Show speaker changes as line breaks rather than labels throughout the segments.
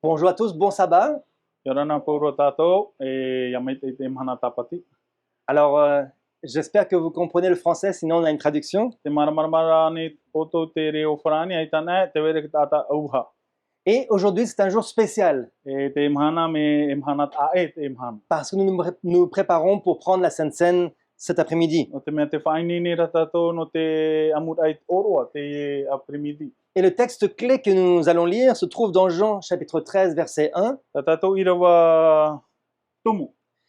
Bonjour à tous, bon sabbat.
Yorana puro tato yamait ite mahana tapati.
Alors, j'espère que vous comprenez le français, sinon on a une traduction.
Te marmarmarani oto te reo frani aitana te vere tata auha.
Et aujourd'hui, c'est un jour spécial
Te mahana me mahanat aet mahana.
parce que nous préparons pour prendre la Sainte Seine cet après-midi.
No te mea te faini ni ratato no te amut ait oroa te apremidi.
Et le texte clé que nous allons lire se trouve dans Jean chapitre 13, verset 1.
Ratato irawa tumu.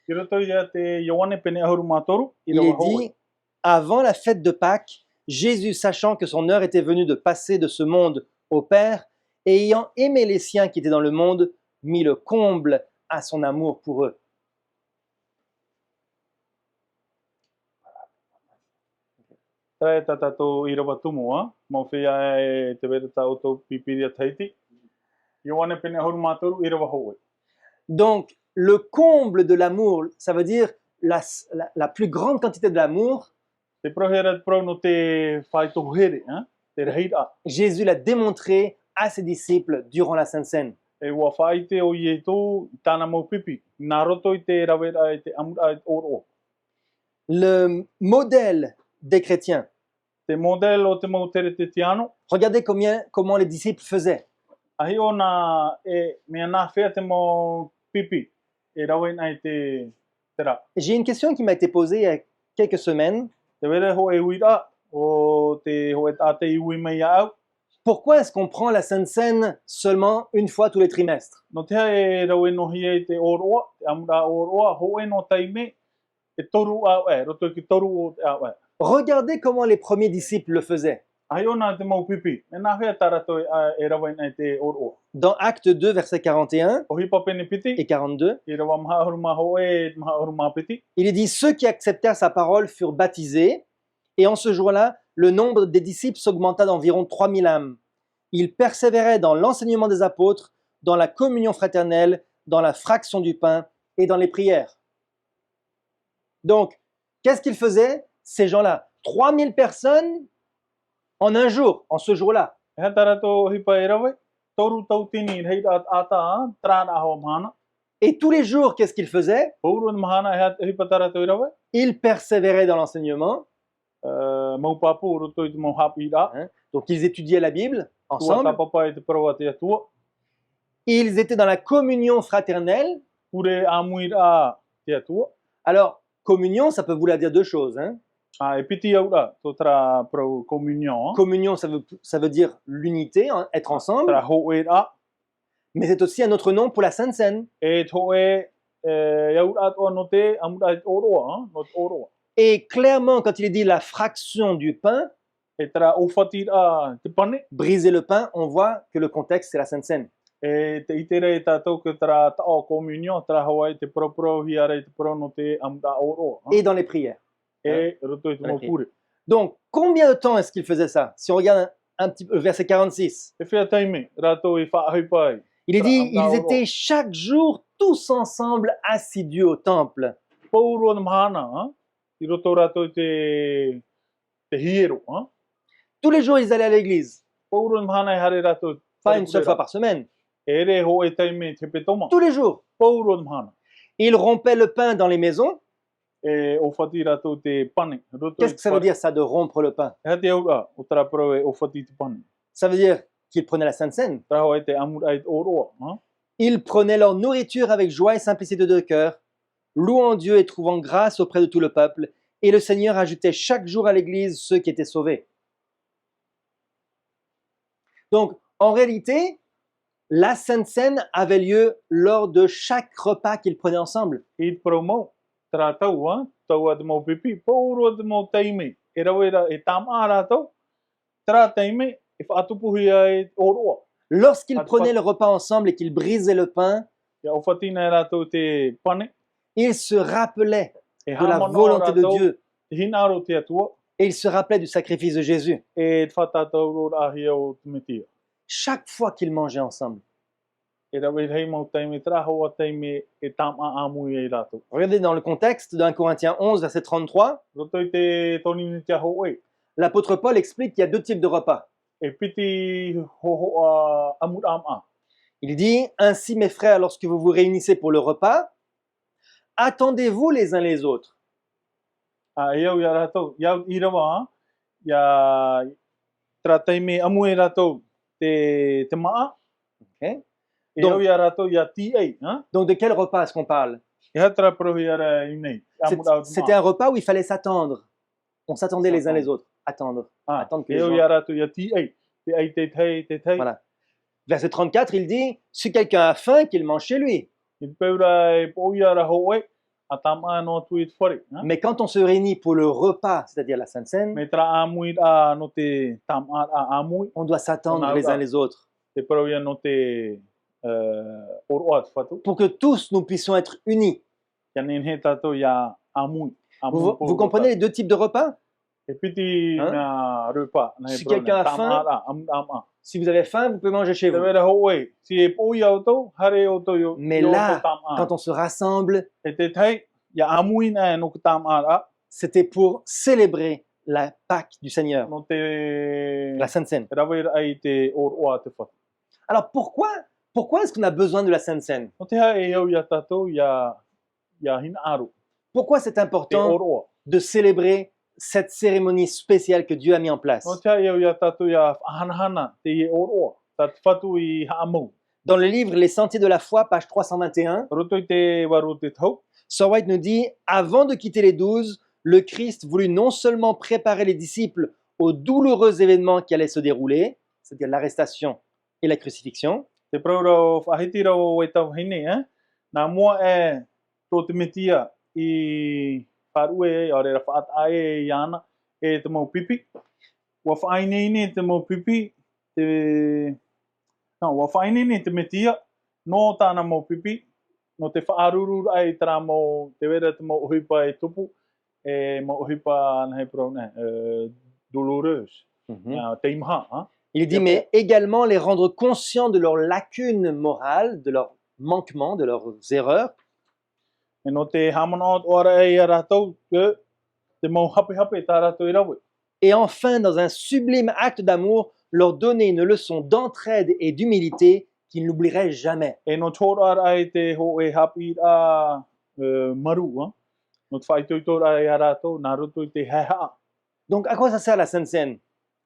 Irato ia te yoane pene ahuru matoru
Il
irawa
est
hoe.
dit, avant la fête de Pâques, Jésus, sachant que son heure était venue de passer de ce monde au Père, et ayant aimé les siens qui étaient dans le monde, mit le comble à son amour pour eux.
Tae tatato irawa tumu a. Mo fea te vere ta auto pipiria taiti. Yoane pene ahuru matoru irawa hoe.
Donc, le comble de l'amour, ça veut dire la plus grande quantité de l'amour,
Te prohera pro no te whai tohu here, te reira.
Jésus l'a démontré à ses disciples durant la Sainte Seine.
E ua whai te o ie tō tāna mau pipi. Nā roto i te rawera i te amura i oro.
Le modèle des chrétiens,
Te model o te mau tere te tiano,
regardez comment les disciples faisaient.
ahi o nā mea nā whea te mau pipi. E rawena i te tera.
J'ai une question qui m'a été posée il y a quelques semaines.
Te wera ho e uira o te ho e tate i ui mai au.
Pourquoi est-ce qu'on prend la Sainte Seine seulement une fois tous les trimestres?
No te hae raweno hia i te oroa, te amura oroa, ho e no taime, e toru au e, roto i ki toru o te au e.
Regardez comment les premiers disciples le faisaient.
Ahi o nā te mau pipi. E nā whea tarato e rawena i te oroa.
Dans Acte 2, versets 41
O hipa pene piti,
et 42,
i rawa maha ahuruma ho e maha ahuruma piti.
il est dit, ceux qui acceptèrent sa parole furent baptisés, et en ce jour-là, le nombre des disciples s'augmenta d'environ 3000 âmes. Ils persévéraient dans l'enseignement des apôtres, dans la communion fraternelle, dans la fraction du pain et dans les prières. Donc, qu'est-ce qu'ils faisaient, ces gens-là? 3000 personnes en un jour, en ce jour-là.
E ha tarato hipa e rawe, toru tau tini rei ata trāna aho mahana.
Et tous les jours, qu'est-ce qu'ils faisaient?
Pauru mahana e ha hipa tarato i rawe,
Ils persévéraient dans l'enseignement,
mau papu roto i te mau hapi ira.
donc ils étudiaient la Bible
Tua
ensemble.
tapapa i te parawa te atua.
Ils étaient dans la communion fraternelle.
Pure amui ira te atua.
Alors, communion, ça peut vouloir dire deux choses.
E piti aura, to tra pro communion.
Communion, ça veut dire l'unité, être ensemble,
Tra ho e ra.
mais c'est aussi un autre nom pour la Sainte Seine.
E to e aura to no te amura i oroa, no te oroa.
Et clairement, quand il est dit la fraction du pain,
E tra ofati ira te pane.
briser le pain, on voit que le contexte, c'est la Sainte Seine.
E te itere e tātou ke tra tao communion, tra hawaii te pro hiare te pro no te amura oroa.
Et dans les prières.
E roto i te mau pure.
Donc, combien de temps est-ce qu'ils faisaient ça? Si on regarde un petit peu, verset 46,
E whea taime, rato i whaahui pai.
il est dit, ils étaient chaque jour tous ensemble assidus au temple.
Pauro na mahana, i roto rato i te hiero.
Tous les jours, ils allaient à l'église,
Pauro na mahana i hare rato.
pas une seule fois par semaine,
E re ho e taime te petoma.
tous les jours.
Pauro na mahana.
Ils rompaient le pain dans les maisons.
E ofati rato te pane. Roto
Qu'est-ce que ça veut dire, ça, de rompre le pain?
E te aura, o tra pro e ofati te pane.
Ça veut dire qu'ils prenaient la Sainte Seine.
Tra hawaii te amura i oroa.
Ils prenaient leur nourriture avec joie et simplicité de cœur, louant Dieu et trouvant grâce auprès de tout le peuple. Et le Seigneur ajoutait chaque jour à l'église ceux qui étaient sauvés. Donc, en réalité, la Sainte Seine avait lieu lors de chaque repas qu'ils prenaient ensemble.
I te promo. Tra tau, tau a te mau pipi. Pauro a te mau taime. E rawera e tama rato. Tra taime, e whaatupuhi ai oroa.
Lorsqu'ils prenaient le repas ensemble et qu'ils brisaient le pain,
Ia ofatina e rato te pane.
ils se rappelaient
E
de la
hamana
volonté de
rato
Dieu
te hinaro te atua.
et ils se rappelaient du sacrifice de Jésus.
E te whatatau ro ahia o te metia.
Chaque fois qu'ils mangeaient ensemble.
E rawe hei mau taime tra hoa taime e tama amui e rato.
Regardez dans le contexte d'un Corinthiens 11, verset 33,
Roto i te toni ni te aho e.
l'apôtre Paul explique qu'il y a deux types de repas.
E piti hoho a amur ama.
Il dit, ainsi mes frères, lorsque vous vous réunissez pour le repas, attendez-vous les uns les autres.
Iau ia rātou, iau i rawa, ia tera teime amu e rātou te maa,
Ok?
iau
Donc,
ia rātou ia ti ei,
donc de quel repas est-ce qu'on parle?
ia tera prohi ara i nei, amu rau te
C'était
maa.
un repas où il fallait s'attendre. On s'attendait les uns les autres. Attendre. Attendre que les
Iau
gens...
ia rātou ia ti ei, te ei te tei.
Voilà. Verset 34, il dit, si quelqu'un a faim, qu'il mange chez lui.
I te peura e po ia ra ho e, a tama no tui te whare.
Mais quand on se réunit pour le repas, c'est-à-dire la Sainte Seine,
Me tera amui a no te tama a amui,
on doit s'attendre
On a-
les uns les autres
te peura ia no te oroa te whatu.
pour que tous nous puissions être unis.
Ia nen he tātou ia amui.
Vous comprenez les deux types de repas?
E piti
Hein?
ngā rupa. Nei
Si
prone,
quelqu'un a
tama
faim,
ara, ama.
Si vous avez faim, vous pouvez manger chez
Te
vous.
vera ho e, si e po ia o tau, hare o tau yo.
Mais
yo
là,
tau tama.
Quand on se rassemble,
E te tei, ia amui nā no ka tama ara,
c'était pour célébrer la Pâque du Seigneur,
no te
la Sainte Seine.
rawera ai te oroa te whatu.
Alors pourquoi est-ce qu'on a besoin de la Sainte Seine?
No te hae e au ia tātou, ia hina aru,
Pourquoi c'est
te
important
oroa.
de célébrer cette cérémonie spéciale que Dieu a mis en place?
No te hae e au ia tātou, ia whahanahana te i oroa. Tā te whatu i haamu.
Dans le livre Les Sentiers de la foi, page 321,
Roto i te waru te tau.
Sir White nous dit, avant de quitter les 12, le Christ voulut non seulement préparer les disciples aux douloureux événements qui allaient se dérouler, c'est-à-dire l'arrestation et la crucifixion,
Te praura whahiti rau e tau hine, Nā mua e tō te metia i wharu e, a reira whaata e i ana, e te mau pipi. Wa whainene te mau pipi, wa whainene te metia, no tāna mau pipi, no te whaaruru ai tara mau, te wera te mau uhipa e tupu, e mau uhipa nei prau ne, douloureuse, te imaha,
il dit, mais également les rendre conscients de leurs lacunes morales, de leurs manquements, de leurs erreurs,
E no te hamana o ora e a rātou, te mau hape tā rātou i rawe.
et enfin, dans un sublime acte d'amour, leur donner une leçon d'entraide et d'humilité qu'ils n'oublieraient jamais.
E no tōra ara e te ho e hapi a maru, no te whaitoitora e a rātou, nā roto i te heha.
Donc, à quoi ça sert la Sainte Seine?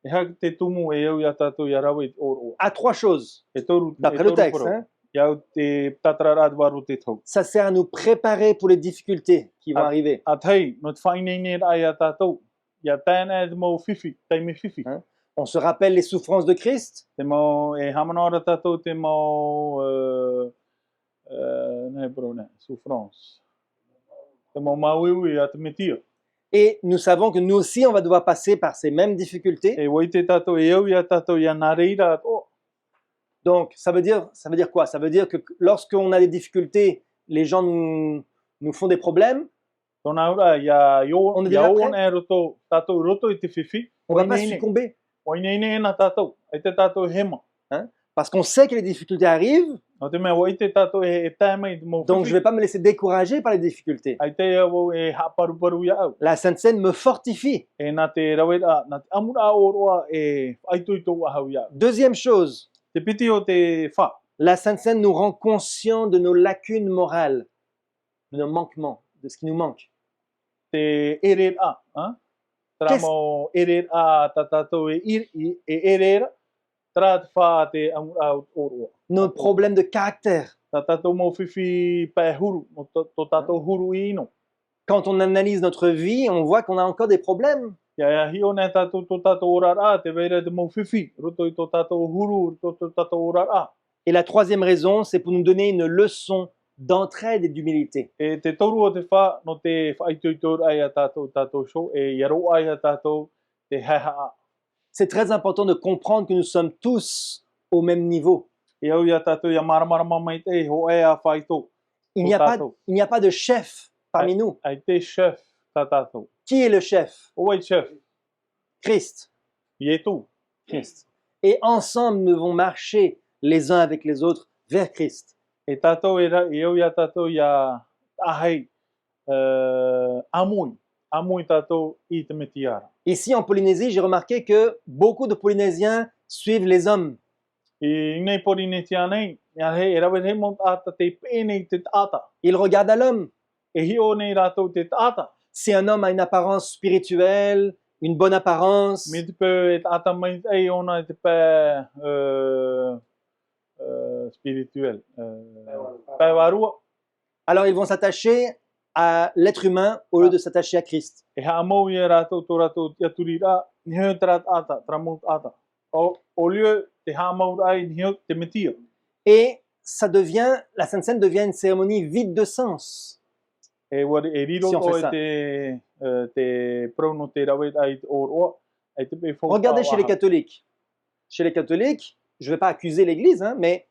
E haka te tumu e au i a tātou i a rawe o roa.
À trois choses,
E toru,
d'après le texte.
paro.
Hein?
Iau te tatarara waru te tau.
Ça sert à nous préparer pour les difficultés qui vont arriver.
A tei, no te whainene ai a tātou, ia tēnei te mau whiwhi, teime whiwhi.
Hein? On se rappelle les souffrances de Christ,
Te mau, e hamana ora tātou te mau, nei bro ne, souffrance. Te mau mauiwi a te metia.
et nous savons que nous aussi, on va devoir passer par ces mêmes difficultés.
E wai te tātou e au i a tātou ia nā reira ato.
Donc, ça veut dire quoi? Ça veut dire que lorsqu'on a des difficultés, les gens nous font des problèmes,
Tōna ura, ia
On est déjà prêt?
ona e roto, tātou roto i te whiwhi.
on ne va pas
Wainene.
succomber.
Wainene e nā tātou, e te tātou hema.
Parce qu'on sait que les difficultés arrivent,
No te mea, wai te tātou e tēmei te mau
donc je ne
whiwhi.
vais pas me laisser décourager par les difficultés.
Ai te au e haparuparu ia au.
La Sainte Seine me fortifie.
E nā te rawera, nā te amura o roa e aituito ahau ia.
Deuxième chose,
Te piti o te wha.
la Sainte Seine nous rend conscients de nos lacunes morales, de nos manquements, de ce qui nous manque.
Te erera, Tara
Qu'est-ce-
mo erera ta tātou e erera, tara te wha te amura o roa.
Nos problèmes de caractère.
Tā tātou mau whiwhi pai huru, mo tō tātou huru i ino.
Quand on analyse notre vie, on voit qu'on a encore des problèmes.
Ia hio nei tātou tō tātou orara, te veira te mau whiwhi, roto i tō tātou huru, tō tātou orara.
Et la troisième raison, c'est pour nous donner une leçon d'entraide et d'humilité.
E te toru o te wha, no te whaitoitor ai a tātou show, e iaro ai a tātou te heha.
C'est très important de comprendre que nous sommes tous au même niveau.
E au ia tātou ia maramarama mai te, ho e a whaito.
Il n'y a pas de chef parmi nous.
Ai te chef tā tātou.
Qui est le chef?
O wai chef,
Christ.
i e tū.
Christ. Et ensemble, nous devons marcher les uns avec les autres vers Christ.
E tātou e au ia tātou ia ahei amui tātou i te metiara.
Ici, en Polynésie, j'ai remarqué que beaucoup de Polynésiens suivent les hommes.
I nei Porinetiā nei, Ia he e rawe hei mo taata te pēnei te taata.
Il regarde à l'homme.
E hio nei rātou te taata.
Si un homme a une apparence spirituelle, une bonne apparence,
Me te pē e taata mai ei ona te pē spirituel. Pēwarua.
alors ils vont s'attacher à l'être humain au lieu de s'attacher à Christ.
E haa mau i e rātou tō rātou tia turi rā, ni heo te rāt ata, tra mau ata. O lieu te haa mau rai ni heo te metia.
Et ça devient, la Sainte Seine devient une cérémonie vide de sens.
E wari e riro
Si on
tō
fait
e
ça.
te prono te rawe ai te oroa, ai te pe fō.
Regardez chez les catholiques. Chez les catholiques, je ne vais pas accuser l'Église, hein, mais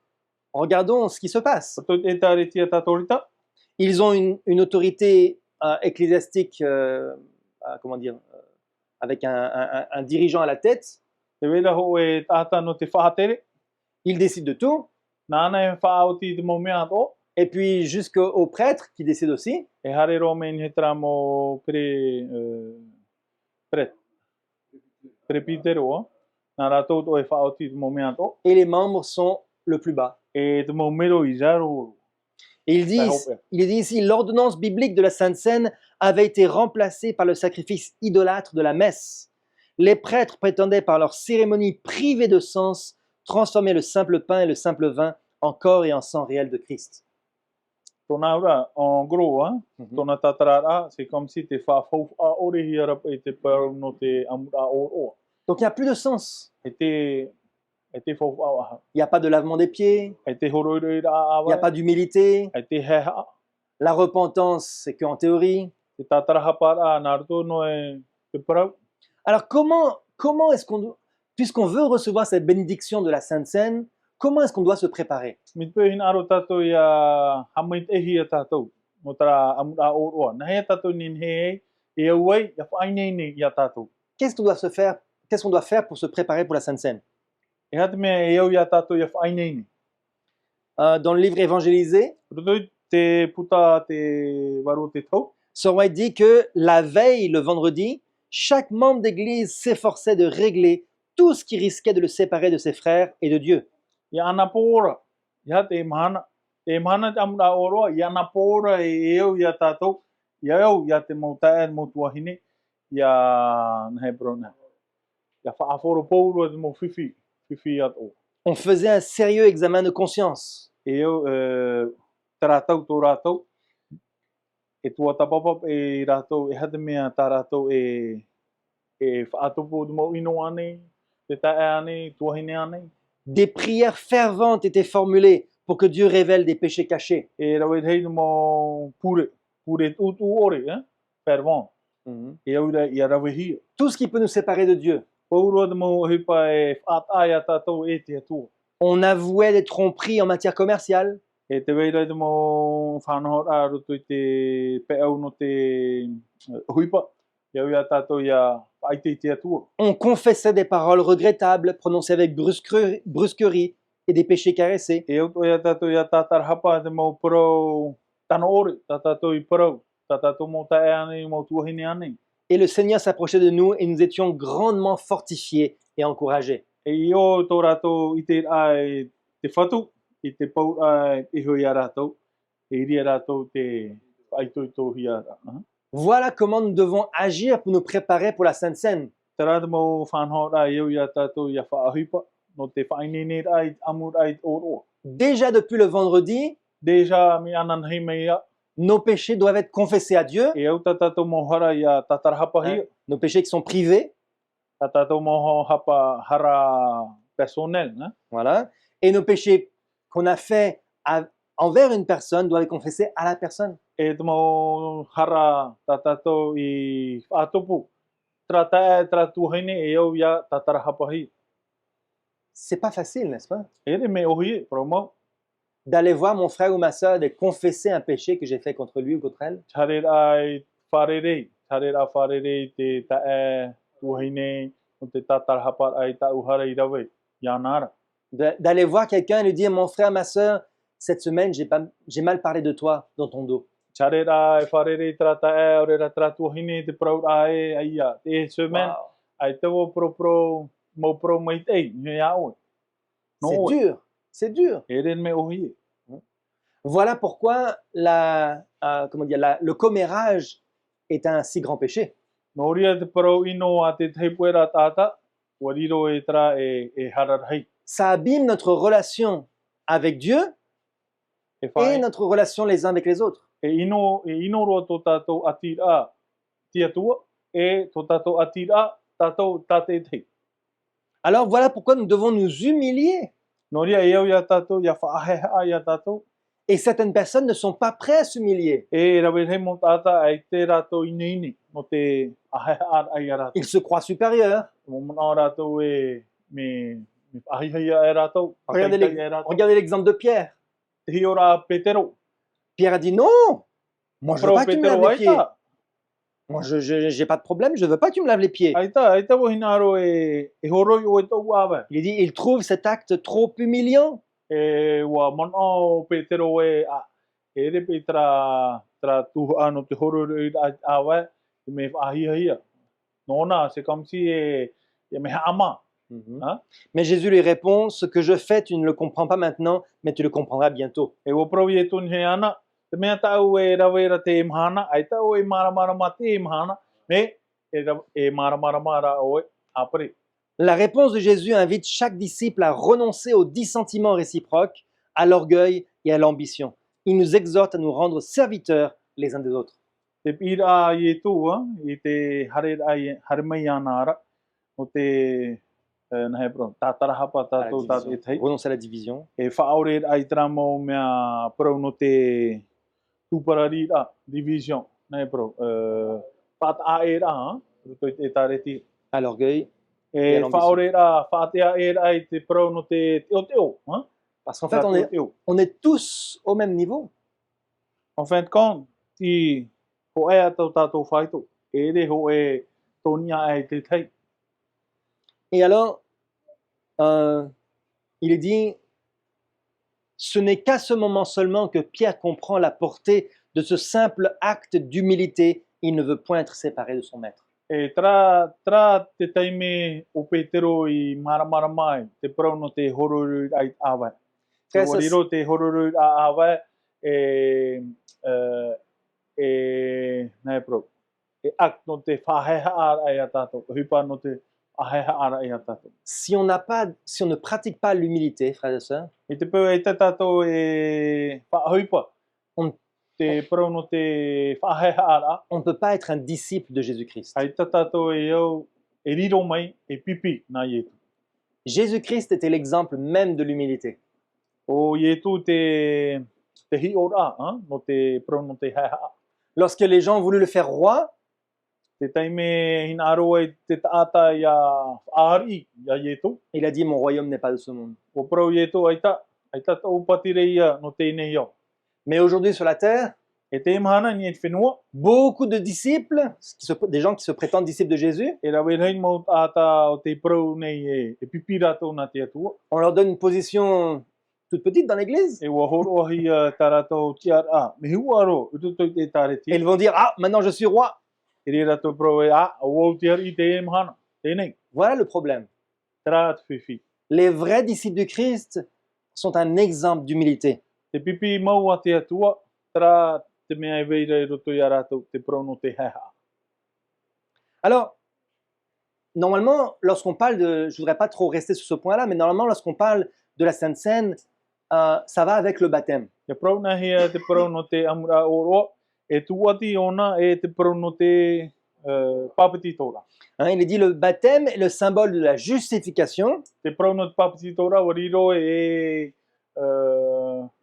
regardons ce qui se passe.
Tō e tāre tia tātorita,
Ils ont une autorité ecclésiastique, comment dire, avec un dirigeant à la tête.
te wera ho e tāta no te whātere,
Ils décident de tout.
nāna e whāoti te mo mea tō,
Et puis jusqu'aux prêtres qui décident aussi.
e hare ro me ni he tra mo prepitero, nā rātou tō e whāoti te mo mea tō,
Et les membres sont le plus bas.
e te mo mero i zaro.
Et il dit ici, l'ordonnance biblique de la Sainte Seine avait été remplacée par le sacrifice idolâtre de la messe. Les prêtres prétendaient par leur cérémonie privée de sens transformer le simple pain et le simple vin en corps et en sang réel de Christ.
Tōnā ura, en gros, tōna tatarara, c'est comme si te whāwhau a ore hi arapa i te pau no te amura o oa.
Donc il n'y a plus de sens.
E te whāwhau aha.
Il n'y a pas de lavement des pieds,
E te horoiroi rā
il n'y a
awa,
pas d'humilité.
e te heha,
La repentance, c'est qu'en théorie.
te tatarahapa rā, nā rato no e te parau.
Alors comment est-ce puisqu'on veut recevoir cette bénédiction de la Sainte Seine, comment est-ce qu'on doit se préparer?
Mi te pēhin aro tātou i a hamait ehi a tātou, no tā amura o oa. Nā hea tātou nin hei, e au ai, ia whainei nei i a tātou.
Qu'est-ce qu'on doit faire pour se préparer pour la Sainte Seine?
E hata mea e au i a tātou ia whainei nei.
Dans le livre évangélisé,
Roto te puta te waro te tau,
Sir White dit que la veille, le vendredi, chaque membre d'église s'efforçait de régler tout ce qui risquait de le séparer de ses frères et de Dieu.
ia ana pōra, ia te mahana te amura o roa, ia ana pōra e au i a tātou, ia au i a te mautae mo tuahine, ia nahe brona. Ia whaaforo pōrua te mo whiwhi ato.
On faisait un sérieux examen de conscience.
E au tā rātou tō rātou, e tua tapapap e rātou, e hata mea tā rātou e whaatopo te mo ino ane, te tae ane, tuahine ane.
Des prières ferventes étaient formulées pour que Dieu révèle des péchés cachés.
E rawe hei te mo pure tūtū ore, fervent. E au i a rawe hia.
Tout ce qui peut nous séparer de Dieu.
Pōrua te mo hipa e whaatai a tātou e te atua.
On avouait des tromperies en matière commerciale.
E te weira te mo whanahor a roto i te peau no te huipa. E au i a tātou i a whaite i te atua.
On confessait des paroles regrettables prononcées avec brusquerie et des péchés caressés.
E au i a tātou i a tātarhapa te mo parau tano ore, tā tātou i parau. Tā tātou mo tae ane, mo tuahine ane.
Et le Seigneur s'approchait de nous et nous étions grandement fortifiés et encouragés.
E i o tō rātou i te ai te whatu, i te pau ai e hoi a rātou, e iri a rātou te whaitoi tō hi a rā.
Voilà comment nous devons agir pour nous préparer pour la Sainte Seine.
Te rātou mo whanhor ai eu i a tātou i a whaahipa, no te whainene ai amur ai o roa.
Déjà depuis le vendredi,
Deja mi anan hei mei a,
nos péchés doivent être confessés à Dieu,
e au tā tātou mo hara i a tatarahapa hia,
nos péchés qui sont privés,
tā tātou mo hapa hara personnel,
voilà, et nos péchés qu'on a faits envers une personne doivent être confessés à la personne.
E te mo hara tā tātou i whaatopu, tratae tratuhine e au i a tatarahapa hia.
C'est pas facile, n'est-ce pas?
E re me ohi e, promo,
D'aller voir mon frère ou ma sœur, de confesser un péché que j'ai fait contre lui ou contre elle.
Charer ai wharerei, charer a wharerei te tae tuhine, o te tatarhapa ai ta uhara i rawe, yanara.
D'aller voir quelqu'un et lui dire, mon frère, ma sœur, cette semaine, j'ai mal parlé de toi dans ton dos.
Charer ai wharerei trata e, orera tratuhine te prau ai aia, te semaine, ai te wo pro, mo pro mai tei, nye aoi.
C'est dur. C'est dur.
E ren me ohi.
Voilà pourquoi le commérage est un si grand péché.
No ria te parau ino a te teipuera tata, wariro e tra e hararhai.
Ça abîme notre relation avec Dieu
E
et
whae,
notre relation les uns avec les autres.
e ino roa tō tātou atira tiatua, e tō tātou atira tātou tate tei.
Alors voilà pourquoi nous devons nous humilier.
No ria e au ia tātou, ia whaaheha ia tātou,
Et certaines personnes ne sont pas prêtes à s'humilier.
e rawe hei mo tata ai te rātou ine no te aheha ai a rātou.
Ils se croient supérieurs.
Mo mana rātou me ahihia e rātou,
Regardez
pakaita e rātou.
Regardez l'exemple de Pierre.
Te hi ora Petero.
Pierre a dit non, moi je veux
Pro
pas que tu me laves
Petero
les pieds.
aita.
Moi je j'ai pas de problème, je veux pas que tu me laves les pieds.
Aita wo hinaro e horoi o e tau awe.
Il dit, il trouve cet acte trop humiliant.
E wa mana o Petero e repe tra tuhu ano te horoi awe, e me ahihia. Nona, c'est comme si e me ama. Hein?
Mais Jésus lui répond, ce que je fais, tu ne le comprends pas maintenant, mais tu le comprendras bientôt.
E wo provi e tun he ana, te mea tau e rawera te imhana, ai tau e maramarama te imhana, me e maramarama o e apare.
La réponse de Jésus invite chaque disciple à renoncer aux dissentiments réciproques, à l'orgueil et à l'ambition. Il nous exhorte à nous rendre serviteurs les uns des autres.
Te pira i tu, i te hare mai ana ara, o te nahe pro, tātarahapa
À la
tātou tātou e tei.
renoncer à la division.
E whaore ai tramo mea pro no te tūparari a division, nahe pro, pat a e ra, ruto i te tareti.
À l'orgueil.
E
l'ambition.
whaore ra, whaatea e ai te pro no te teo,
Parce qu'en fait, on est tous au même niveau.
En fin de compte, ti ho e atau tātou whaito, e re ho e tonia ai te tei.
Et alors, il est dit, ce n'est qu'à ce moment seulement que Pierre comprend la portée de ce simple acte d'humilité. Il ne veut point être séparé de son maître.
E tra te taime o Petero i maramara mai, te pro no te horuru ai awa. Te
Frère, ça,
wariro te horuru a awa nai pro. E ak no te whaheha ara ai a tātou, hupa no te aheha ara ai a tātou.
si on ne pratique pas l'humilité, frères et sœurs,
I te peu e te tātou e whahupa.
On-
Te pro no te whaheha ara,
on ne peut pas être un disciple de Jésus-Christ.
ai te tātou e au e riro mai e pipi nā ietu.
Jésus-Christ était l'exemple même de l'humilité.
O ietu te hi ora, no te pro no te heha.
Lorsque les gens ont voulu le faire roi,
Te taime hina aro e te taata ia ahari ia ietu.
il a dit, mon royaume n'est pas de ce monde.
O pro ietu aita tau patire ia no te ine iau.
Mais aujourd'hui sur la terre,
E te imahana ni e te whenua,
beaucoup de disciples, des gens qui se prétendent disciples de Jésus,
e rawe rei mau taata o te pro nei e pipi rato na te atua.
on leur donne une position toute petite dans l'église.
E wa horo ahi tarato tiar me hua aro, ututo te tare
Et
ti.
ils vont dire, ah, maintenant je suis roi.
E re rato pro e o tiar i te imahana. Tēnei,
Voilà le problème.
tara atu whiwhi.
Les vrais disciples du Christ sont un exemple d'humilité.
Te pipi mau a te atua, tara te mea e veira i roto i a rātou, te pro no te heha.
Alors, normalement, lorsqu'on parle de... Je ne voudrais pas trop rester sur ce point-là, mais normalement, lorsqu'on parle de la Sainte Seine, ça va avec le baptême.
Te pro na hea te pro no te amura oroa, e tuati ona e te pro no te papiti tora.
Hein, il est dit le baptême est le symbole de la justification
Te pro no te papiti tora, wariro e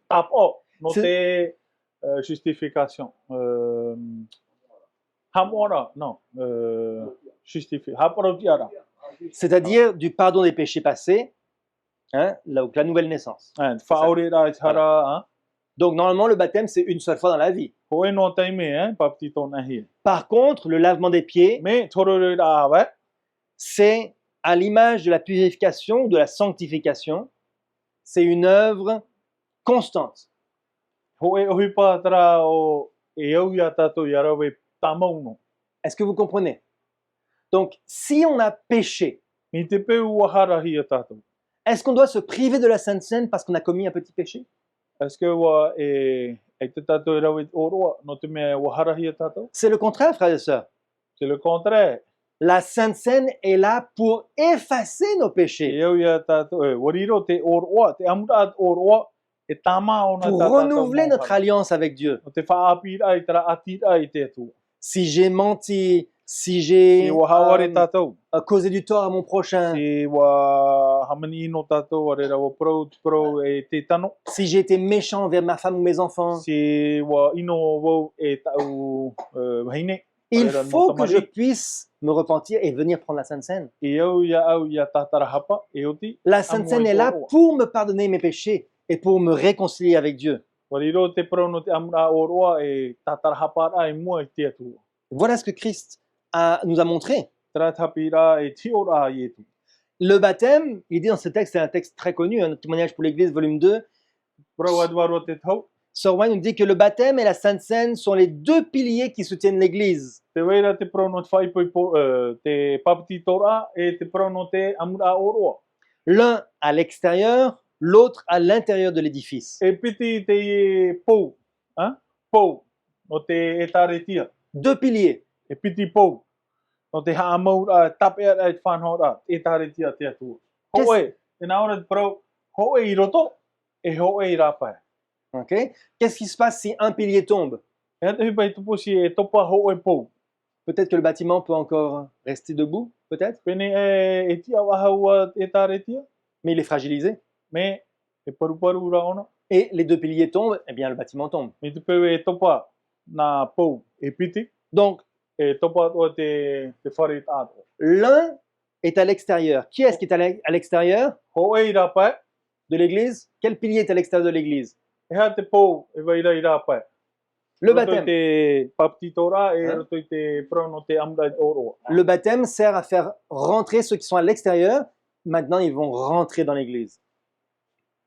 tapo no te justification. Hamora, non. Haparotiara.
c'est-à-dire du pardon des péchés passés, hein, donc la nouvelle naissance.
Whaore ra i tara,
Donc normalement, le baptême, c'est une seule fois dans la vie.
Ho e no taime, papiti tona hea.
Par contre, le lavement des pieds,
Me torore ra awe,
c'est à l'image de la purification ou de la sanctification. C'est une œuvre constante.
ho e ohipa tara o e au ia tato i arawe tamauno.
Est-ce que vous comprenez? Donc, si on a péché,
Mi te peu wahara hi a tato.
Est-ce qu'on doit se priver de la Sainte Seine parce qu'on a commis un petit péché?
Est-ce que wa e te tatou e rawe oroa no te mea wa harahi e tatou?
C'est le contraire, frères et sœurs.
C'est le contraire.
La Sainte Seine est là pour effacer nos
E
péchés,
au ia tatou e wariro te oroa, te amura oroa e tama ona
pour
tatou
renouveler notre alliance avec Dieu.
no te whaapira i tara atira i te atu.
Si j'ai menti, si
E
j'ai
wa haware tatou.
causé du tort à mon prochain,
Si wa hamani no tatou wa rera wa pro e te tano.
si j'ai été méchant envers ma femme ou mes enfants,
Si wa ino wau e tau haine.
il faut que je puisse me repentir et venir prendre la Sainte Seine.
E au ia tatara hapa e oti.
La Sainte Seine est là pour me pardonner mes péchés et pour me réconcilier avec Dieu.
Wariro te pro no te amura oroa e tatara hapa ai mua i te atu.
Voilà ce que Christ nous a montré.
Tratapira e tiora i etu.
Le baptême, il dit dans ce texte, c'est un texte très connu, un témoignage pour l'Église, volume 2.
Pro adwaro te tau.
Sir Wayne nous dit que le baptême et la Sainte Seine sont les deux piliers qui soutiennent l'Église.
Te weira te pro no te whai poi te papiti tora e te pro no te amura oroa.
L'un à l'extérieur, l'autre à l'intérieur de l'édifice.
E piti te e pou. Pou. No te e taretia.
Deux piliers.
E piti pou. No te haamaura tape ara e whanhora e taretia te atu. Hoe, te naora te pro, hoe i roto e hoe i rapai.
Okay? Qu'est-ce qui se passe si un pilier tombe?
E hata hipa i tupu si e topa hoe pou.
Peut-être que le bâtiment peut encore rester debout, peut-être,
Pene e tia wahaua e taretia,
mais il est fragilisé.
me e paru ra ona.
Et les deux piliers tombent, eh bien le bâtiment tombe.
Me te peu e topa na pou e piti,
Donc,
e topa o te whare tātou.
l'un est à l'extérieur. Qui est-ce qui est à l'extérieur
Hoe i rapai,
de l'église? Quel pilier est à l'extérieur de l'église?
e ha te pou e waira i rapai.
Le
Roto i
baptême.
te papiti tora e
Hein?
roto i te prono te amra i oroa.
Le baptême sert à faire rentrer ceux qui sont à l'extérieur. Maintenant, ils vont rentrer dans l'église.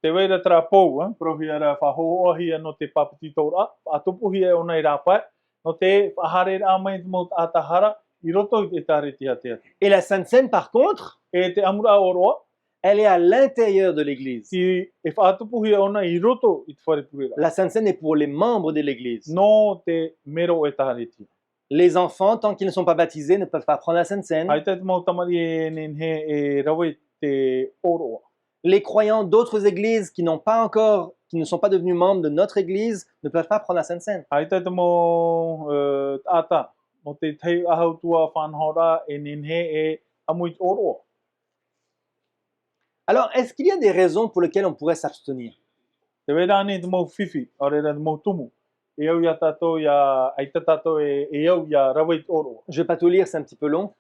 Te weira tera pou, prohia ra whahoahia no te papiti tora, atupuhia ona i rapai, no te whahare ra mai te maut atahara, i roto i te taretia te atu.
Et la Sainte Seine, par contre,
E te amra oroa,
elle est à l'intérieur de l'église.
si e whaatupuhia ona i roto i te whare puera.
La Sainte Seine est pour les membres de l'église.
No te mero e taretia.
Les enfants, tant qu'ils ne sont pas baptisés, ne peuvent pas prendre la Sainte Seine.
Ai te mau tamari e nenhe e rawe te oroa.
Les croyants d'autres églises qui n'ont pas encore, qui ne sont pas devenus membres de notre église, ne peuvent pas prendre la Sainte Seine.
Ai te mau tata, no te tei ahautua whanhora e nenhe e amuit oroa.
Alors, est-ce qu'il y a des raisons pour lesquelles on pourrait s'abstenir?
Te wera ane te mau whiwhi, aurera te mau tumu. E au ia tatou ia, ai te tatou e au ia rawe te oroa.
Je ne vais pas tout lire, c'est un petit peu long.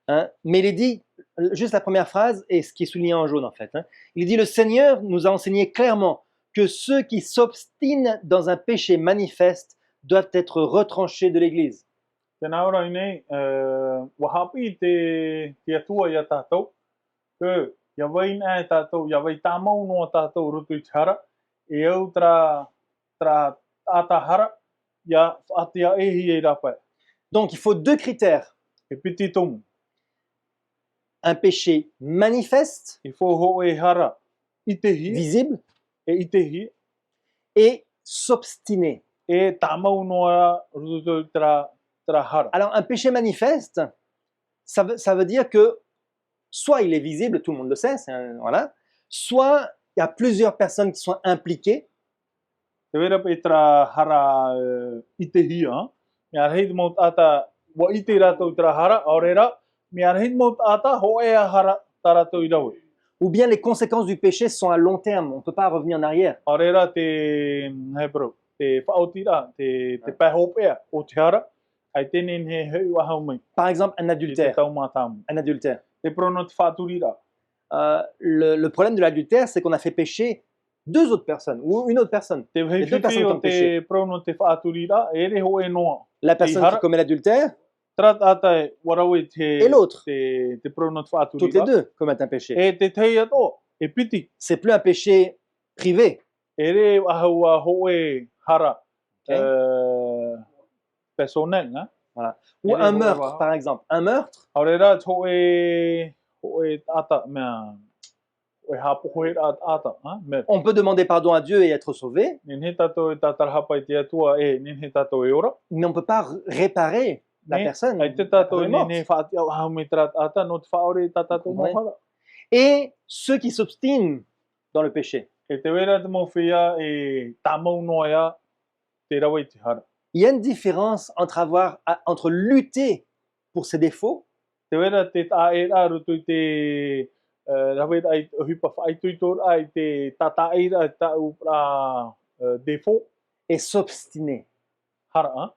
Hein? Mais il est dit, juste la première phrase, et ce qui est souligné en jaune en fait. Hein? Il dit, le Seigneur nous a enseigné clairement que ceux qui s'obstinent dans un péché manifeste doivent être retranchés de l'Église.
Te naura i nei, wahapi te atua ia tatou, que ia wai nā e tatou, ia wai tāmau noa tatou rutu i te hara, e au tra atahara, ia whaatia ehi e rapai.
Donc il faut deux critères.
E piti tomu,
Un péché manifeste,
e fo ho e hara, i te hi,
visible,
e i te hi,
et s'obstiner.
e tāmau noa rutu i tra hara.
Alors un péché manifeste, ça veut dire que soit il est visible, tout le monde le sait, voilà, soit il y a plusieurs personnes qui sont impliquées,
Te wera pe tra hara i te hi, me arhei te maut ata, wa i te ratou i tra hara, aurera, me arhei te maut ata, ho e a hara taratou i rawe.
ou bien les conséquences du péché sont à long terme, on ne peut pas revenir en arrière.
Aurera te, hei bro, te whaotira, te pehopea o te hara, ai tenen he heu ahau mai,
Par exemple, un
i te
adultère.
taumatamu.
Un adultère.
Te prono te whaturira.
Le problème de l'adultère, c'est qu'on a fait pécher deux autres personnes, ou une autre personne.
Te
Les deux
whiwhi
personnes qui
o
ont péché.
te prono te whaturira, e re ho e noa.
La personne qui commet l'adultère
Trat ata e warawe
et l'autre.
te prono te
Toutes les
whaturira.
deux commettent un péché.
E te tei ato, e piti.
C'est plus un péché privé.
E re ahua ho e hara
Ok.
personnel, hein?
Ou
Et
un
les
meurtre,
voir.
par exemple. Un meurtre,
Aurera ho e ata mea e hapoho e ata, me.
On peut demander pardon à Dieu et être sauvé,
Nin he tātou e tātarahapa i te atua e, nin he tātou e ora.
mais on ne peut pas réparer la
Me,
personne.
ai te
La
tātou
personne est
nin
morte.
he whaati au hau me tera ata, no te whaore i tā tātou
Ouais.
mohara.
Et ceux qui s'obstinent dans le péché.
E te wera te mawhia e tāmau noa ia te rawa i te hara.
Il y a une différence entre lutter pour ses défauts
Te wera te tā e rā rutu i te rawa ai hipa whaituitor ai te tata e rā ta upra defo
et s'obstiner.
hara.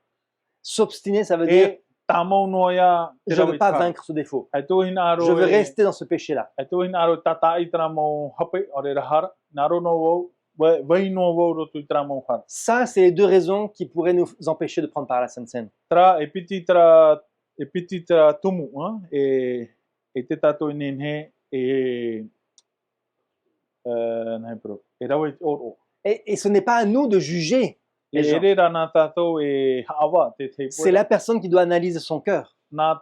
S'obstiner, ça veut dire
E tāmau noa ia te
je ne
rawa
veux
i te
pas
hara.
vaincre ce défaut.
Ai tōhina aro
Je veux
e...
rester dans ce péché-là.
Ai tōhina aro tata i tera mau hape o re hara. Naro no wau, vai no wau rotu i tera mau hara.
Ça, c'est les deux raisons qui pourraient nous empêcher de prendre part à la Sainte Seine.
Tra e piti tera tumu, e te tātou i nenhe nei pro, e rawa i te oro.
Et ce n'est pas à nous de juger
E
les gens.
rera nā tātou e haawa te te
C'est la personne qui doit analyser son cœur.
Nā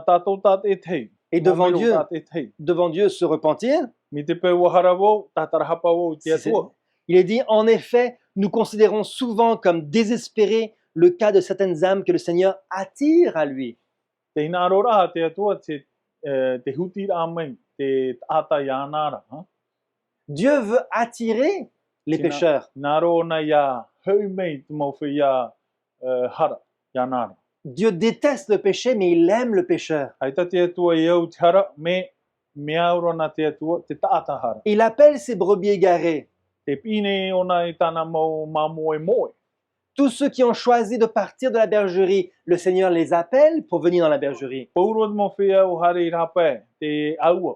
tātou tat e te.
Et devant Dieu,
Dieu,
se repentir,
mi te peu wahara wau, tātara hapa wau i te
c'est-
atua.
il est dit, en effet, nous considérons souvent comme désespéré le cas de certaines âmes que le Seigneur attire à lui.
Te hina aro rā te atua te huti rā mai, te ata ianara.
Dieu veut attirer les
Sina-
pécheurs.
Nā ro na ia hau mai te mawhi ia hara, ianara.
Dieu déteste le péché, mais il aime le pécheur.
Ai ta te atua i au te hara, me mea uro na te atua, te taata hara.
Il appelle ses brebis égarées,
Te pine ona i tāna mau mamoe moe.
tous ceux qui ont choisi de partir de la bergerie. Le Seigneur les appelle pour venir dans la bergerie.
Pauro te mawhi au hara i rape, te aua.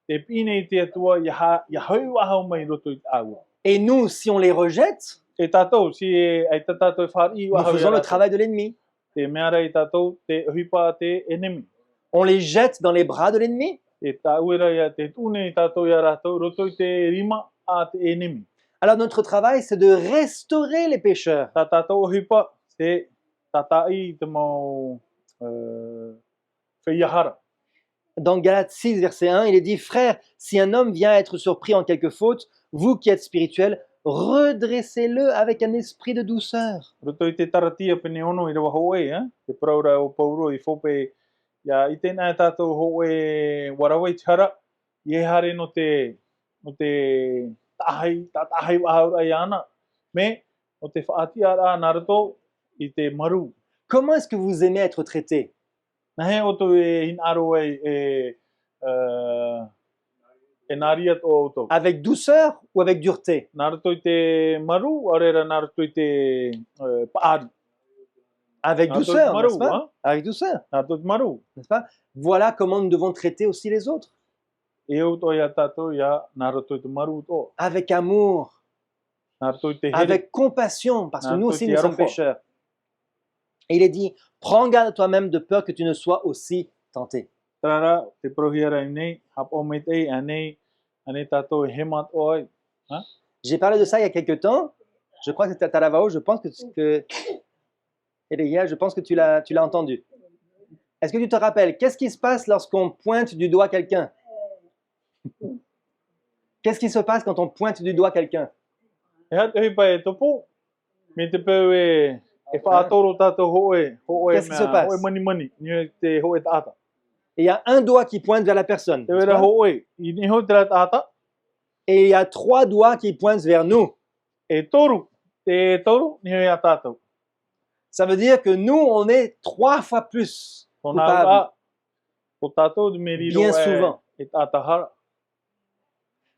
Te pine i te atua, ia hau ahau mai roto i te aua.
Et nous, si on les rejette,
E tātou, si e ai ta tātou e whari
nous faisons le travail de l'ennemi.
Te meara i tātou, te hipa te enemi.
On les jette dans les bras de l'ennemi.
Te tāuera ia te tūne i tātou ia rātou, roto i te rima a te enemi.
Alors notre travail, c'est de restaurer les pécheurs.
Tā tātou hipa, te tatai te mau whiahara.
Dans Galates 6, verset 1, il est dit, frères, si un homme vient être surpris en quelque faute, vous qui êtes spirituels, redressez-le avec un esprit de douceur.
Roto i te taratia pene ono i rawa hoe, te praura o pauro i whope, ia i tēnā tātou hoe warawai te hara, i e hare no te tahai wahaura i ana, me o te whaatia rā narato i te maru.
Comment est-ce que vous aimez être traité?
Nahe o to e hin aro e nariat o auto.
Avec douceur ou avec dureté?
Narato i te maru, arera narato i te paari.
Avec
Narato i te
douceur,
maru,
n'est-ce pas? Avec douceur,
Narato i te maru.
n'est-ce pas? Voilà comment nous devons traiter aussi les autres.
E auto ia tato ia narato i te maru to.
Avec amour,
Narato i te here.
avec compassion, parce que nous aussi nous sommes
Narto
pécheurs. Et il est dit, prends garde à toi-même de peur que tu ne sois aussi tenté.
Trara, te prohiara i nei, hap o me te ane tato e hemat oi.
J'ai parlé de ça il y a quelque temps. Je crois que c'était à Talavao. Je pense Elia, je pense que tu l'as entendu. Est-ce que tu te rappelles? Qu'est-ce qui se passe lorsqu'on pointe du doigt quelqu'un? Qu'est-ce qui se passe quand on pointe du doigt quelqu'un?
E hat e hipa e topo, me te peu e whaatoro tato hoe
Qu'est-ce qui se passe?
hoe mani, ni te hoe taata.
Et il y a un doigt qui pointe vers la personne.
Te
n'est-ce
wera
pas?
hoe, i ni ho te taata,
Et il y a 3 doigts qui pointent vers nous.
e toru, te toru, ni ho ia tātou.
Ça veut dire que nous, on est 3 fois plus
Tōna
coupables.
ura, o tātou de me riro
Bien souvent.
e tāta hara.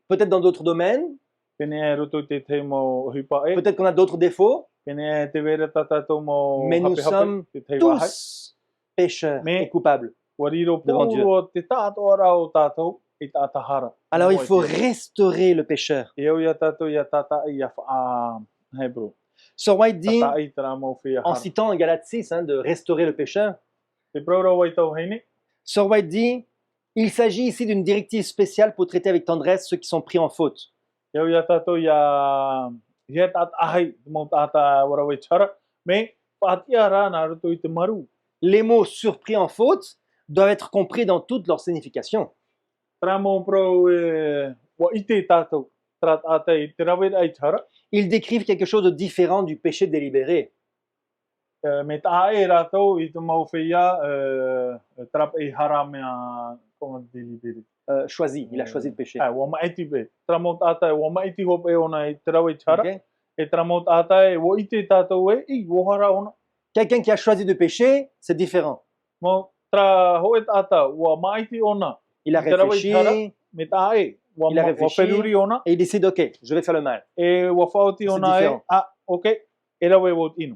Peut-être dans d'autres domaines.
Pene e roto te te mo hipa e,
Peut-être qu'on a d'autres défauts.
pene e te wera tātou mo
Mais nous
hape
sommes
te te wahai.
tous pécheurs
Mais-
et coupables.
Wariro
devant Dieu.
pōuro te tātou ara o tātou e tāta hara.
Alors il
Moi,
faut
te-
restaurer le pécheur.
E au ia tātou ia tāta i a wha hei bro.
Sir White dit,
Tāta i tera mo whia
en
hara.
citant Galates 6, de restaurer le pécheur,
Te praura wai tau heine,
Sir White dit, il s'agit ici d'une directive spéciale pour traiter avec tendresse ceux qui sont pris en faute.
e au ia tātou ia tāta ahai mo tāta warawai chara, me whaatia rā nā ruto i te maru.
Les mots surpris en faute doivent être compris dans toute leur signification.
Tera mo pro wa ite tātou, trat ata I te rawe ai tara,
Ils décrivent quelque chose de différent du péché délibéré.
me tā e rātou I te mau whia, trap e hara mea, comment délibéré.
Choisi, il a choisi le péché.
Wa maiti be, tramot ata wa maiti hop e ona I te rawe tara,
Ok?
e tramot ata e wa ite tātou e, I wo hara ona.
Quelqu'un qui a choisi de pécher, c'est différent.
Mo tra hoet ata, wa maiti ona,
Il a
te rawe tara,
réfléchi
me tā e, wa
Il a réfléchi.
whewuri ona,
et il décide, ok, je vais faire le mal.
e wa whauti
C'est
ona e,
différent.
ok, e rawe wot inu.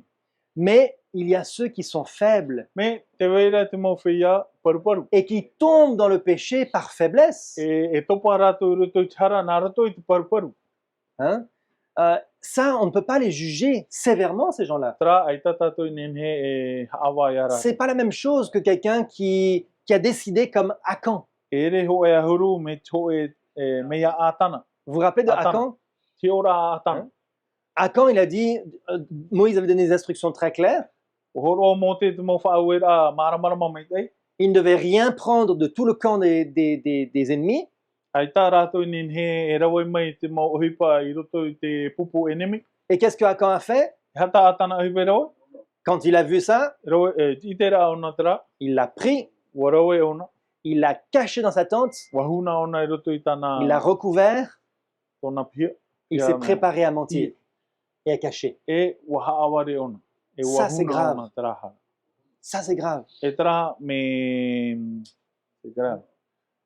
Mais il y a ceux qui sont faibles
Me te weira te mau whia paruparu.
et qui tombent dans le péché par faiblesse.
E topa rātou I roto I tara, nā rato I te paruparu.
Hein? Ça, on ne peut pas les juger sévèrement, ces gens-là.
Tra ai tātou I nenhe e haawa I ara.
C'est pas la même chose que quelqu'un qui a décidé comme Akan.
E re ho e ahuru me tō e mea ātana.
Vous vous rappelez de
Attends.
Akan?
Te ora ātana.
Akan, il a dit, Moïse avait donné des instructions très claires.
O horo mō te mau whaauera maramarama me tei.
Il ne devait rien prendre de tout le camp des ennemis.
Ai tā rātou I nenhe e rawa mai te mau ohipa I roto I te pupu enemi.
Et qu'est-ce que Akan a fait?
E hata ātana ohipa rawa.
Quand il a vu ça,
Rawa I te rā ona tera.
il l'a pris,
Wa rawa e ona.
il l'a caché dans sa tente,
Wa huna ona I roto I tāna
il l'a recouvert,
tōna pia.
il
Yeah,
s'est
man.
préparé à mentir et à cacher.
E wa haaware ona. E wa
Ça, c'est
huna
grave.
ona tera hara.
Ça, c'est grave.
E tera me... C'est grave.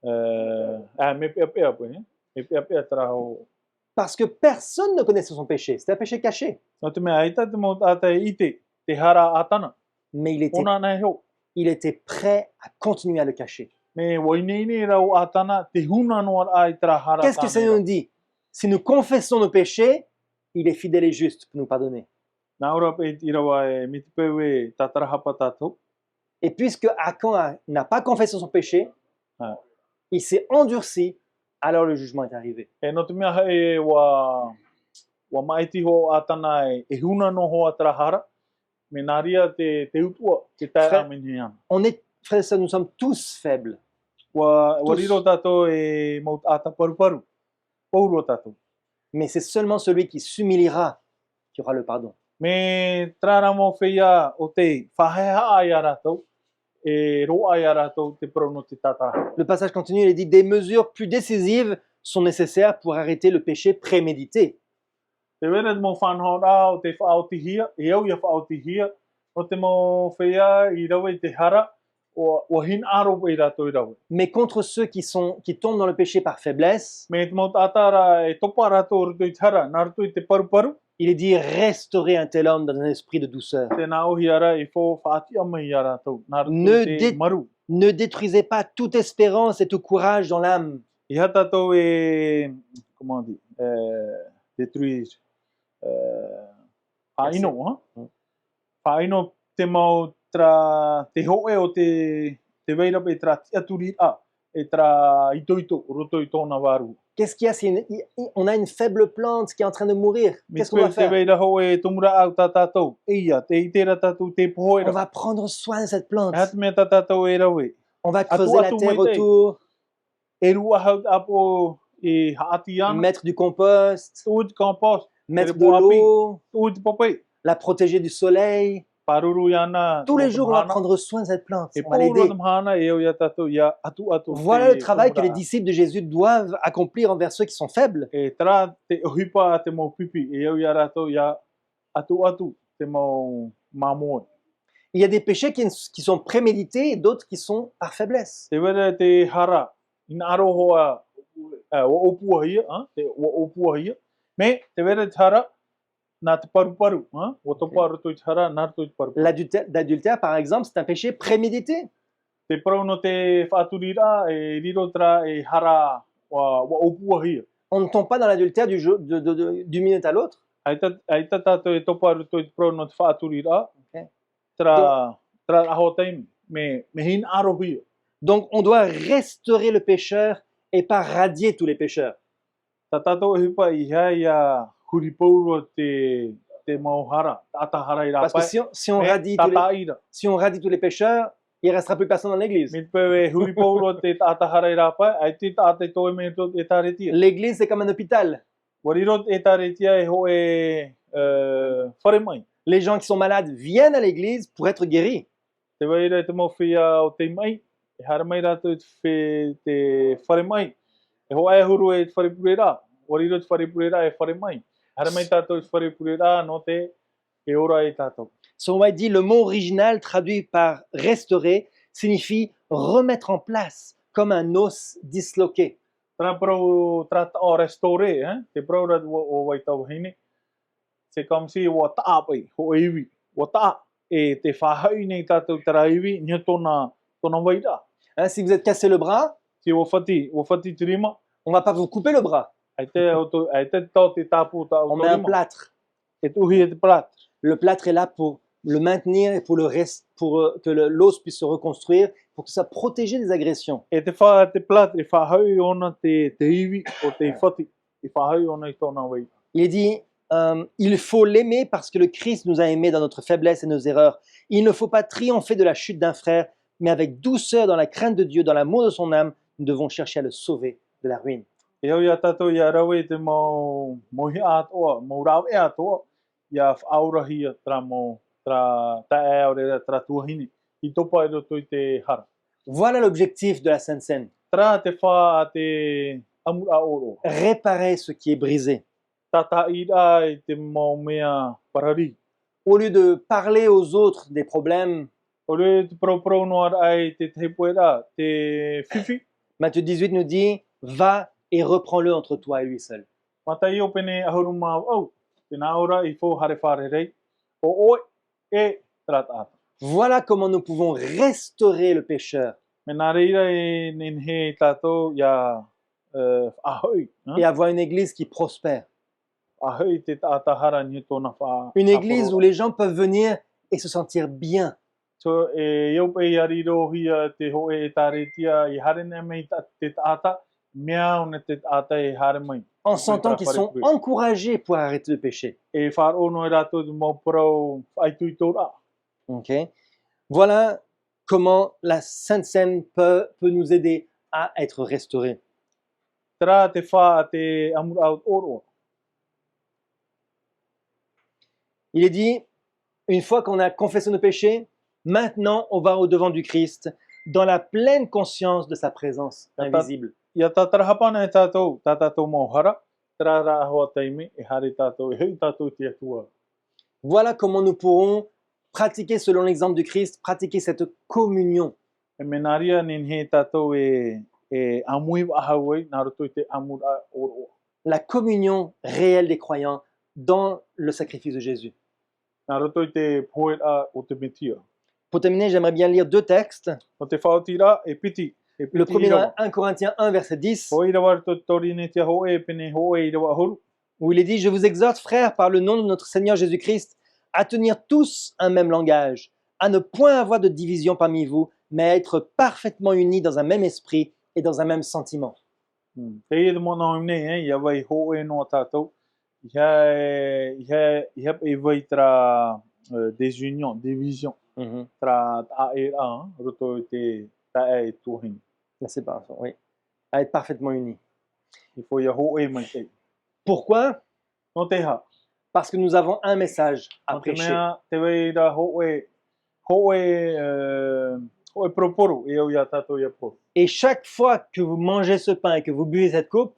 Me pia pia po, hein? Me pia pia tera ho.
Parce que personne ne connaissait son péché. C'était un péché caché.
No te mea aita te mo ata I te hara atana.
Mais
Ona nei ho.
il était prêt à continuer à le cacher.
Me wainene rau atana te huna noa ai tera hara
Qu'est-ce que le Seigneur nous dit? Si nous confessons nos péchés, il est fidèle et juste pour nous pardonner.
Nā ora pe I rawa e me te pewe tatara hapa tātou.
Et puisque Akan n'a pas confessé son péché,
Ah.
il s'est endurci, alors le jugement est arrivé.
E no te mea hae e wa maiti ho atana e huna no ho atara hara. Me nā ria te utua te tae
Frère-
ameni ana.
Frères et sœurs, nous sommes tous faibles.
Wa
Tous.
riro tātou e maut ata paruparu. Pauro tātou.
Mais c'est seulement celui qui s'humiliera qui aura le pardon.
Me trara mo whia o te whaheha ai a rātou, e ro ai a rātou te prono te tata.
Le passage continue, il est dit, des mesures plus décisives sont nécessaires pour arrêter le péché prémédité.
Te wera mo whanho rā o te whaotihia, e au ia whaotihia, o te mo whia I rawe I te hara, o hin aro I rātou I rawe.
Mais contre ceux qui tombent dans le péché par faiblesse,
Me te mo tātara e topa rātou ruto I te hara, nā ruto I te paruparu,
il est dit restaurer un tel homme dans un esprit de douceur.
te nā ohi ara I fō whaati ama I a rātou, nā ruto
Ne
I te
dé-
maru.
Ne détruisez pas toute espérance et tout courage dans l'âme.
I ha tātou e, comment on dit, détruire, whaino, ha?
Mm.
Whaino te mau tra, te hoe o te weira pe tra tiaturi a, e tra ito, roto I tōna waru.
Qu'est-ce qu'il y a si on a une faible plante qui est en train de mourir?
Me
Qu'est-ce qu'on va
te
faire?
weira ho e tumura au tā tātou, ia, te itera tātou te
On
pohoera.
va prendre soin de cette plante.
E hata mea tā tātou e rawe.
On va
Atu
creuser la
atu
terre
mai tei.
autour,
E rua hau apo e haati ana,
mettre du compost,
tūt compost,
mettre
Tere
de
poapi.
l'eau,
tūt popei,
la protéger du soleil.
paruru yana.
Tous les jours, on va
prendre
prendre soin de cette plante.
E
On va
pōro
l'aider.
tam hana e au ia tātou ia atu atu.
Voilà
te
le travail que les
tumura.
disciples de Jésus doivent accomplir envers ceux qui sont faibles.
E tara te ohipa a te mau pipi, e au ia rātou ia atu te mau mamoe.
Il y a des péchés qui sont prémédités et d'autres qui sont par faiblesse.
Te wera te hara, ina aro hoa, wa opua hia, wa opua hia. Me, te wera te hara, nā te paruparu, wa topa roto I te hara, nā roto I te paruparu.
L'adultère, par exemple, c'est un péché prémédité.
Te prauno te whāturira, e riro tra e hara, wa opua hia.
On ne tombe pas dans l'adultère du minute à l'autre.
Aita tātou e topa roto I te prauno te whāturira,
Ok.
tra aho taimi, me hin aro hia.
Donc, on doit restaurer le pécheur et pas radier tous les pécheurs.
Tā tātou e hipa I hea ia huripauro te mau hara, tata hara I
Parce que
rapai.
si on radie tous les,
Tata ira.
si on radie tous les pécheurs, il ne restera plus personne dans l'église.
mit pe huri pauro te tātahara i rāpai, ai te tātai toi me tot e tāretia.
L'église, c'est comme un hôpital.
Warirot e tāretia e ho whare mai.
Les gens qui sont malades viennent à l'église pour être guéris.
Te waira te mawhia o te mai, e hara mai rātou te whare mai. E ho ai huru e te whare purera, warirot whare purera e whare mai. Hara mai tātou te whare purera no te e ora e tātou.
So, on dit le mot original traduit par restaurer signifie remettre en place comme un os disloqué.
Tara parau trata o restauré, te parau rat o waitau hine. C'est comme si wa taa pai, ho iwi, wa taa e te whahau nei tātou tara iwi, nia tōna waira.
Hein, si vous êtes cassé le bras,
Si wa whati turima,
on ne va pas vous couper le bras.
ai te tau te tāpū tā
On met un
turima.
plâtre.
E tuhi e te plāt.
Le plâtre est là pour le maintenir et pour que l'os puisse se reconstruire, pour que ça soit protégé des agressions.
E te wha te plāt, e whahau ona te iwi o te whati. E whahau ona I tōna waira.
Il dit, il faut l'aimer parce que le Christ nous a aimés dans notre faiblesse et nos erreurs. Il ne faut pas triompher de la chute d'un frère, mais avec douceur, dans la crainte de Dieu, dans l'amour de son âme, nous devons chercher à le sauver de la ruine.
E au ia tātou ia rawe te mohi atoa, mo rau e atoa, ia whaurahi tra ta e aurera tra tuahini. I topa e roto I te hara.
Voilà l'objectif de la Sainte Seine,
Tra te wha a te amura oro.
réparer ce qui est brisé.
Tata ira I te mea parari.
Au lieu de parler aux autres des problèmes,
O re te pro noar ai te tepuera, te whiwhi.
Matthieu 18 nous dit, va et reprends-le entre toi et lui seul.
Matai o pene ahuru mau au. Pena ora I fo hare whare rei. O oi e trata ata.
Voilà comment nous pouvons restaurer le pécheur
Me nā reira e nenhe tātou ia ahoi.
et avoir une église qui prospère.
Ahoi te tātahara ni tōna wha.
Une église où les gens peuvent venir et se sentir bien.
So e iau pe iari rohia te hoe e tāretia I hare nei mei te tāta. Mea ona te tāta e hare mai.
En sentant qu'ils sont encouragés pour arrêter de pécher.
E wharono e rātou te mō parau whaitui tōra.
Okay. Voilà comment la Sainte Seine peut nous aider à être restaurés.
Tera te wha te amura au oro.
Il est dit, une fois qu'on a confessé nos péchés, maintenant on va au-devant du Christ dans la pleine conscience de sa présence invisible.
Ia tātara hapana e tātou mō hara. Tera rā hoa teime e hare tātou e hui tātou te atua.
Voilà comment nous pourrons pratiquer selon l'exemple du Christ, pratiquer cette communion.
E menaria nenhe tātou e amui ahau ai, nā roto I te amura oro.
La communion réelle des croyants dans le sacrifice de Jésus.
Nā roto I te poera o te metia.
Pour terminer, j'aimerais bien lire deux textes.
O te whaotira e piti.
Le premier dans 1 Corinthiens 1, verset 10,
Ho ira war to torine te ho e pene ho e ira wa horu.
où il est dit, « Je vous exhorte, frères, par le nom de notre Seigneur Jésus-Christ, à tenir tous un même langage, à ne point avoir de division parmi vous, mais à être parfaitement unis dans un même esprit et dans un même sentiment. »
Te e te mona o nei, ia vai ho e no tātou. Ia e vai tra désunion, division. Tra ta e a, roto te ta e tuhin.
La séparation, oui. À être parfaitement unis.
Il faut ia ho e mai te.
Pourquoi?
No te ha.
Parce que nous avons un message à
No te
prêcher.
mea te vai ra ho e proporo e au ia tātou ia po.
Et chaque fois que vous mangez ce pain et que vous buvez cette coupe,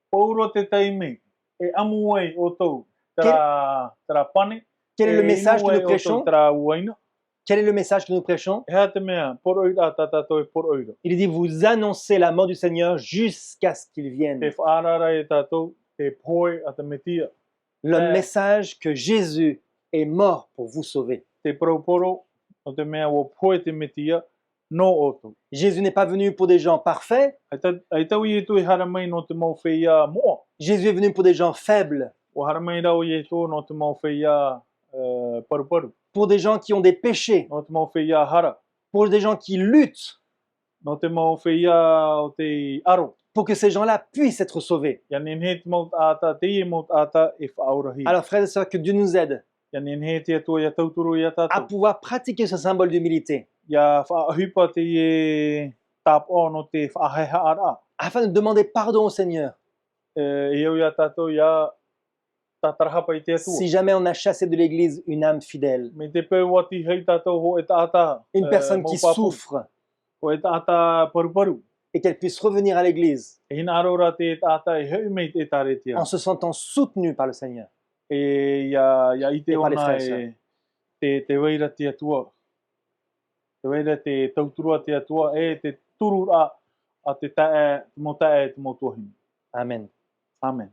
Pauro te taime e amu ai o tau tra pane.
quel est le message que nous
e
prêchons?
tra uaina.
Quel est le message que nous prêchons?
E ha te mea, poroira tātou e poroira.
Il dit, vous annoncez la mort du Seigneur jusqu'à ce qu'il vienne.
Te whaarara e tātou, te poe a te metia.
Le message que Jésus est mort pour vous sauver.
Te proporo o te mea o poe te metia no o tau.
Jésus n'est pas venu pour des gens parfaits.
Ai tau I e tui hara mai no te mau whea moa.
Jésus est venu pour des gens faibles,
O hara mai rau I e tō no te mau whea paru.
pour des gens qui ont des péchés,
No te mau whea hara.
pour des gens qui luttent,
No te mau whea o te aro.
pour que ces gens-là puissent être sauvés.
Ia nenhe te mau ata, te I e mau ata e whaurahi.
Alors frères et sœurs, que Dieu nous aide
Ia nenhe te atua ia tauturu ia
à
tātou.
pouvoir pratiquer ce symbole d'humilité
Ia whaahipa te e tāpō no te whaaheha ara.
afin de demander pardon au Seigneur
E au ia tātou ia tātarahapa i te atua.
si jamais on a chassé de l'église une âme fidèle,
Me te peu wati hei tātou ho e tāta
une personne qui
maupapu.
souffre,
Ho e tāta paru.
et qu'elle puisse revenir à l'église
E hina arora te tāta e heu mei te tāretia.
en se sentant soutenue par le Seigneur.
E ia i te
Et par les
ona
frères et
te weira te atua. Te weira te tauturua te atua e te turu a te tae, mo tae te mo tuahini.
Amen.
Amen.